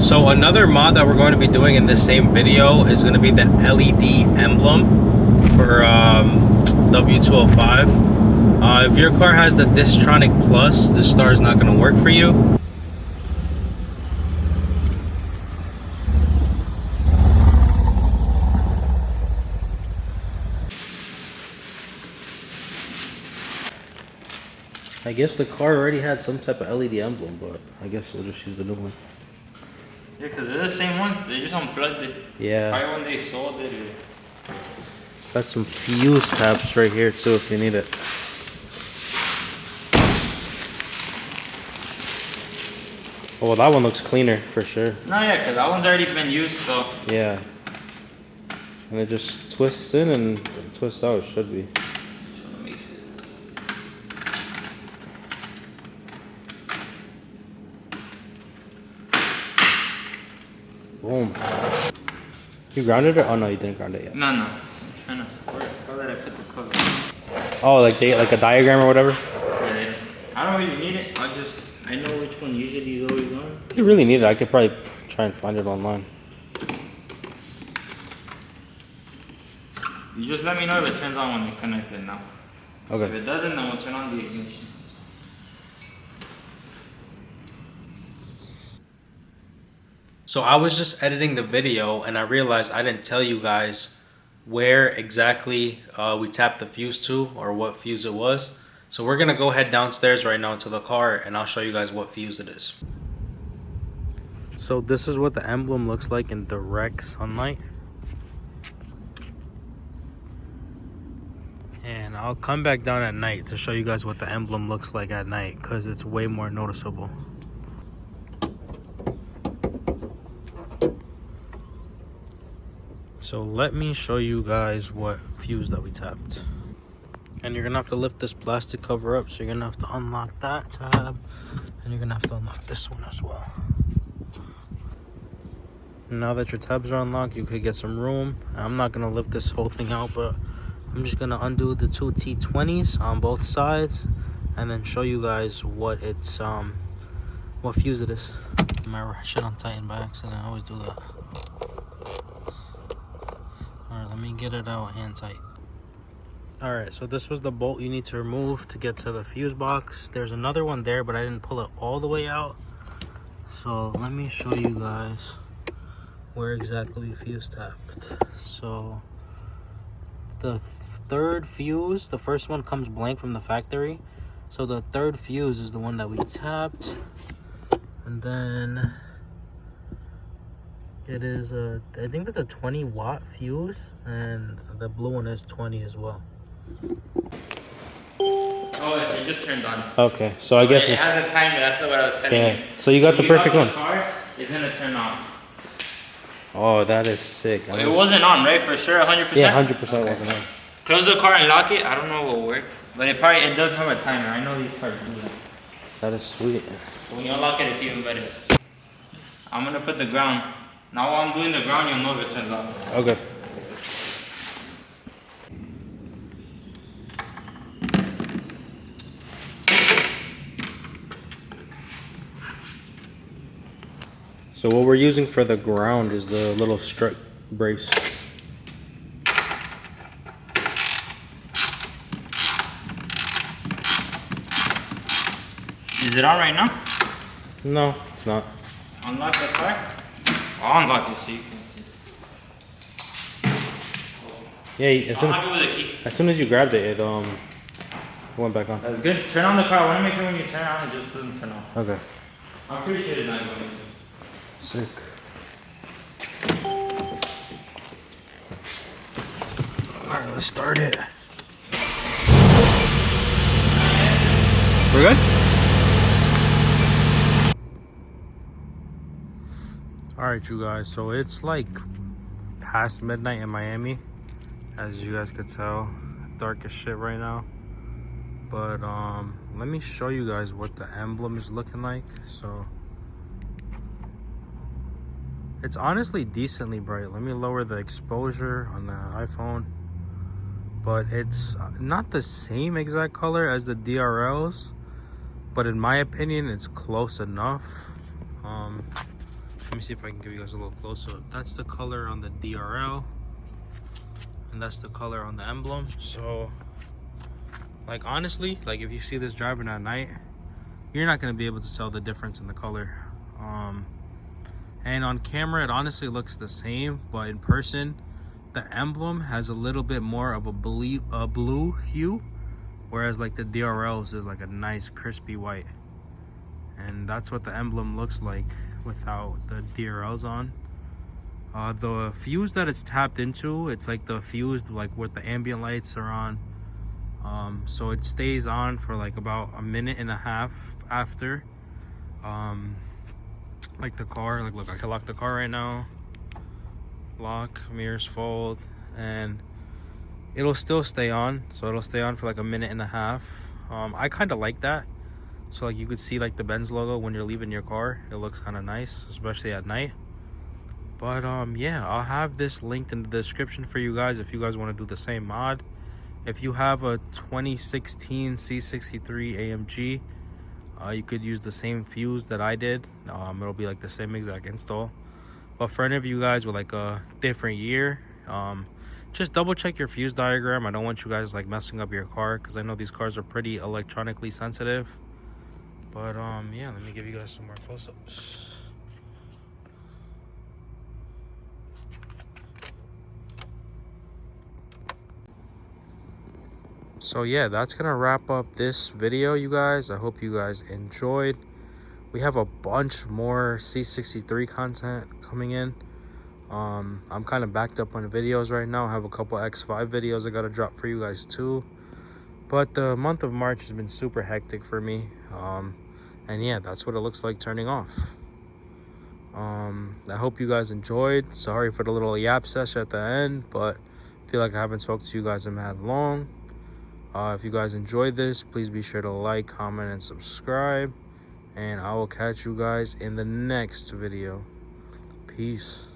So another mod that we're going to be doing in this same video is going to be the LED emblem for W205. If your car has the Distronic Plus, this star is not going to work for you. I guess the car already had some type of LED emblem, but I guess we'll just use the new one. Yeah, because they're the same ones. They just unplugged it. Yeah. Probably when they sold it. Got some fuse tabs right here too if you need it. Oh, well, that one looks cleaner for sure. No, yeah, because that one's already been used, so. Yeah. And it just twists in and twists out, it should be. Boom. You grounded it? Oh no, you didn't ground it yet. No. I'm trying to support it. How did I put the cover? Oh, like a diagram or whatever? Yeah. I don't really need it. I know which one usually is always on. If you really need it, I could probably try and find it online. You just let me know if it turns on when you connect it now. Okay. If it doesn't, then we'll turn on the ignition. So I was just editing the video and I realized I didn't tell you guys where exactly we tapped the fuse to or what fuse it was. So we're gonna go head downstairs right now to the car and I'll show you guys what fuse it is. So this is what the emblem looks like in direct sunlight. And I'll come back down at night to show you guys what the emblem looks like at night because it's way more noticeable. So let me show you guys what fuse that we tapped. And you're gonna have to lift this plastic cover up, so you're gonna have to unlock that tab and you're gonna have to unlock this one as well. Now that your tabs are unlocked, you could get some room. I'm not gonna lift this whole thing out, but I'm just gonna undo the two T20s on both sides and then show you guys what it's what fuse it is. My ratchet untightened by accident. I always do that. Alright, let me get it out hand tight. Alright, so this was the bolt you need to remove to get to the fuse box. There's another one there, but I didn't pull it all the way out. So let me show you guys where exactly we fuse tapped. So the third fuse, the first one comes blank from the factory. So the third fuse is the one that we tapped. And then it is I think that's a 20 watt fuse, and the blue one is 20 as well. Oh, it just turned on. Okay, so I guess it has a timer. That's what I was telling you. So you got the perfect one. Car, it's gonna turn on. Oh, that is sick. It wasn't on, right? For sure, 100%. Yeah, 100% wasn't on. Close the car and lock it. I don't know what will work, but it does have a timer. I know these cars do that. That is sweet. So when you unlock it, it's even better. I'm gonna put the ground. Now while I'm doing the ground, you'll know if it turns on. Okay. So what we're using for the ground is the little strut brace. Is it on right now? No, it's not. Unlock the car? I'll unlock it so you can see. Yeah, Unlock it with a key. as soon as you grabbed it, it went back on. That's good. Turn on the car. I want to make sure when you turn on, it just doesn't turn on. Okay. I'm pretty sure it's not going to. Sick. Alright, let's start it. We're good? Alright, you guys, so it's like past midnight in Miami, as you guys could tell. Dark as shit right now. But let me show you guys what the emblem is looking like. So it's honestly decently bright. Let me lower the exposure on the iPhone. But it's not the same exact color as the DRLs, but in my opinion it's close enough. Let me see if I can give you guys a little close up. That's the color on the DRL, and that's the color on the Emblem. So like honestly, like if you see this driving at night, you're not going to be able to tell the difference in the color. And on camera it honestly looks the same, but in person the Emblem has a little bit more of a blue hue, whereas like the DRLs is like a nice crispy white. And that's what the Emblem looks like without the DRLs on. The fuse that it's tapped into, it's like the fuse like with the ambient lights are on. So it stays on for like about a minute and a half after. Like the car, like look, I can lock the car right now. Lock, mirrors fold, and it'll still stay on. So it'll stay on for like a minute and a half. I kind of like that. So like you could see like the Benz logo when you're leaving your car. It looks kind of nice, especially at night. But yeah, I'll have this linked in the description for you guys if you guys want to do the same mod. If you have a 2016 C63 AMG, you could use the same fuse that I did. It'll be like the same exact install. But for any of you guys with like a different year, just double check your fuse diagram. I don't want you guys like messing up your car, because I know these cars are pretty electronically sensitive. But yeah, let me give you guys some more close-ups. So yeah, that's gonna wrap up this video, you guys. I hope you guys enjoyed. We have a bunch more C63 content coming in. I'm kind of backed up on videos right now. I have a couple X5 videos I gotta drop for you guys too. But the month of March has been super hectic for me. And yeah, that's what it looks like turning off. I hope you guys enjoyed. Sorry for the little yap session at the end, but I feel like I haven't spoken to you guys in mad long. If you guys enjoyed this, please be sure to like, comment, and subscribe. And I will catch you guys in the next video. Peace.